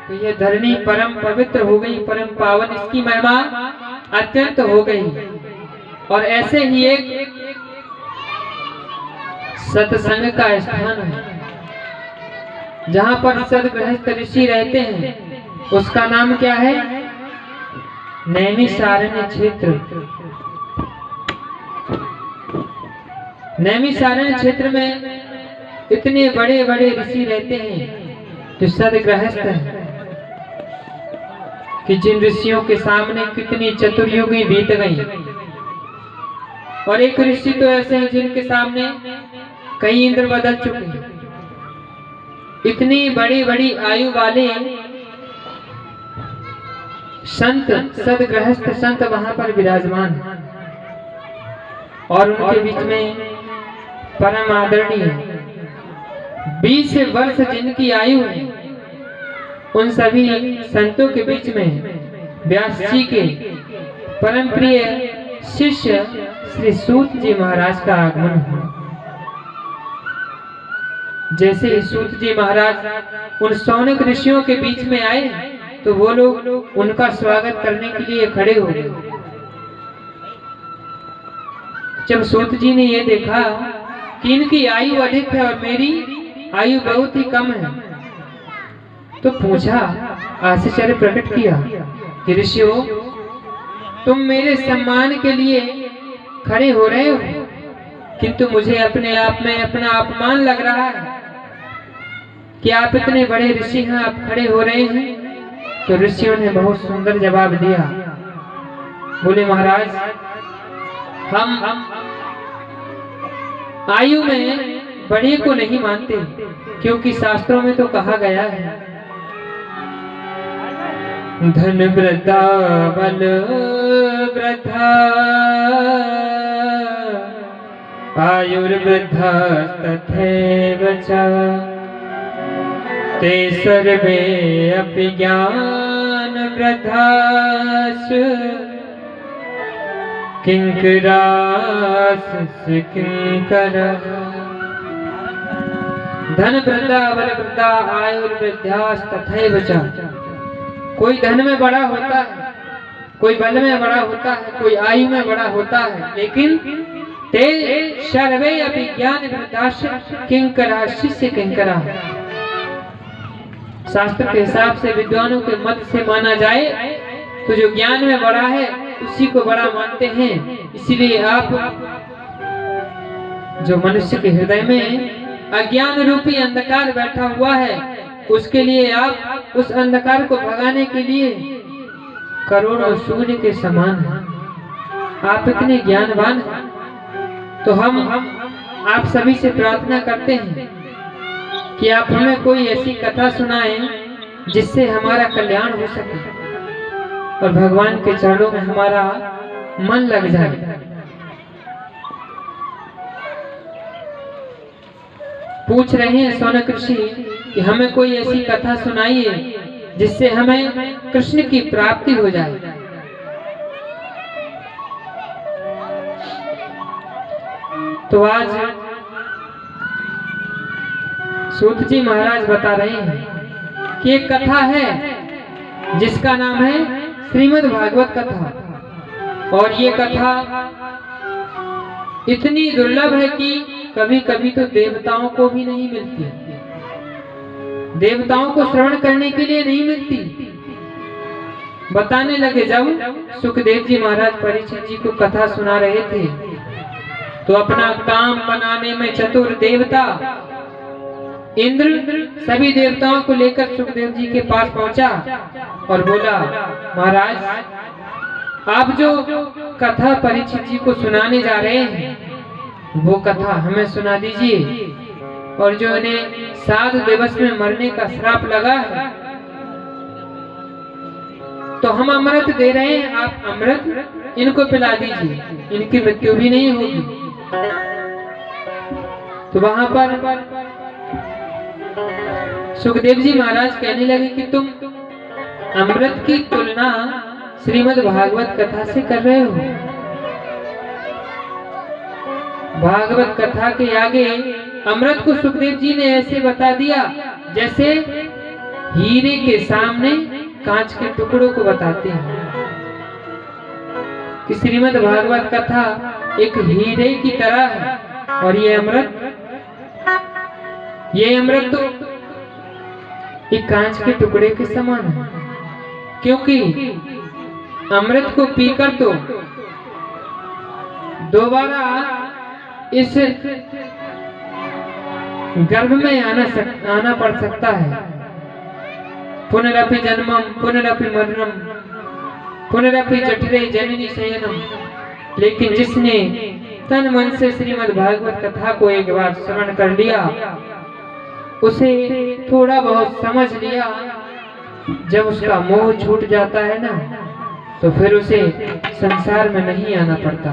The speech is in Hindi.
तो ये धरनी परम पवित्र हो गई, परम पावन, इसकी महिमा अत्यंत हो गई। और ऐसे ही एक सत्संग का स्थान है जहाँ पर सदगृहस्थ ऋषि रहते हैं, उसका नाम क्या है? नैमिषारण्य क्षेत्र। नैमिषारण्य क्षेत्र में इतने बड़े बड़े ऋषि रहते हैं जो सदगृहस्थ हैं, कि जिन ऋषियों के सामने कितनी चतुर्युगी बीत गई। और एक ऋषि तो ऐसे हैं जिनके सामने कई इंद्र बदल चुके हैं। इतनी बड़ी बड़ी आयु वाले संत, सदगृहस्थ संत वहां पर विराजमान हैं। और उनके बीच में परम आदरणीय 20 वर्ष जिनकी आयु है, उन सभी संतों के बीच में व्यास जी के परम प्रिय शिष्य श्री सूत जी महाराज का आगमन हुआ। जैसे ही सूत जी महाराज उन सौनक ऋषियों के बीच में आए, तो वो लोग उनका स्वागत करने के लिए खड़े हो गए। जब सूत जी ने ये देखा कि इनकी आयु अधिक है और मेरी आयु बहुत ही कम है, तो पूछा, आश्चर्य प्रकट किया कि ऋषियों, तुम मेरे सम्मान के लिए खड़े हो रहे हो, किंतु मुझे अपने आप में अपना अपमान लग रहा है कि आप इतने बड़े ऋषि हैं, आप खड़े हो रहे हैं। तो ऋषियों ने बहुत सुंदर जवाब दिया। बोले, महाराज, हम आयु में बड़े को नहीं मानते, क्योंकि शास्त्रों में तो कहा गया है, धन वृद्धा बल वृद्धा आयुर्वृद्धा तथैव च ते सर्वे अपि ज्ञान वृद्धाश्च किंकरास किंकरः। धन वृद्धा बल वृद्धा आयुर्वृद्धाश्च तथैव च। कोई धन में बड़ा होता है, कोई बल में बड़ा होता है, कोई आयु में बड़ा होता है, लेकिन ते सर्वे अपि ज्ञान वृद्धाश्च किंकरा शिष्य किंकरा। शास्त्र के हिसाब से, विद्वानों के मत से माना जाए तो जो ज्ञान में बड़ा है उसी को बड़ा मानते हैं। इसीलिए आप, जो मनुष्य के हृदय में अज्ञान रूपी अंधकार बैठा हुआ है, उसके लिए आप उस अंधकार को भगाने के लिए करोड़ों सूर्य के समान हैं। आप इतने ज्ञानवान हैं, तो हम आप सभी से प्रार्थना करते हैं कि आप हमें कोई ऐसी कथा सुनाएं जिससे हमारा कल्याण हो सके और भगवान के चरणों में हमारा मन लग जाए। पूछ रहे हैं सौनक ऋषि कि हमें कोई ऐसी कथा सुनाइए जिससे हमें कृष्ण की प्राप्ति हो जाए। तो आज सूत जी महाराज बता रहे हैं कि एक कथा है जिसका नाम है श्रीमद् भागवत कथा। और ये कथा इतनी दुर्लभ है कि कभी कभी तो देवताओं को भी नहीं मिलती, देवताओं को श्रवण करने के लिए नहीं मिलती। बताने लगे, जब सुखदेव जी महाराज परीक्षित जी को कथा सुना रहे थे, तो अपना काम बनाने में चतुर देवता इंद्र सभी देवताओं को लेकर सुखदेव जी के पास पहुंचा और बोला, महाराज, आप जो कथा परीक्षित जी को सुनाने जा रहे हैं, वो कथा हमें सुना दीजिए। और जो इन्हें 7 दिवस में मरने का श्राप लगा है, तो हम अमृत दे रहे हैं, आप अमृत इनको पिला दीजिए, इनकी मृत्यु भी नहीं होगी। तो वहां पर सुखदेव जी महाराज कहने लगे कि तुम अमृत की तुलना श्रीमद् भागवत कथा से कर रहे हो। भागवत कथा के आगे अमृत को सुखदेव जी ने ऐसे बता दिया जैसे हीरे के सामने कांच के टुकड़ों को बताते हैं कि श्रीमद् भागवत कथा एक हीरे की तरह है और ये अमृत तो एक कांच के टुकड़े के समान है, क्योंकि अमृत को पीकर तो दोबारा इस गर्भ में आना पड़ सकता है। पुनरपि जन्मम पुनरपि मरणम पुनरपि जठरे जननी शयनम। लेकिन जिसने तन मन से श्रीमद् भागवत कथा को एक बार श्रवण कर लिया, उसे थोड़ा बहुत समझ लिया, जब उसका मोह छूट जाता है ना, तो फिर उसे संसार में नहीं आना पड़ता।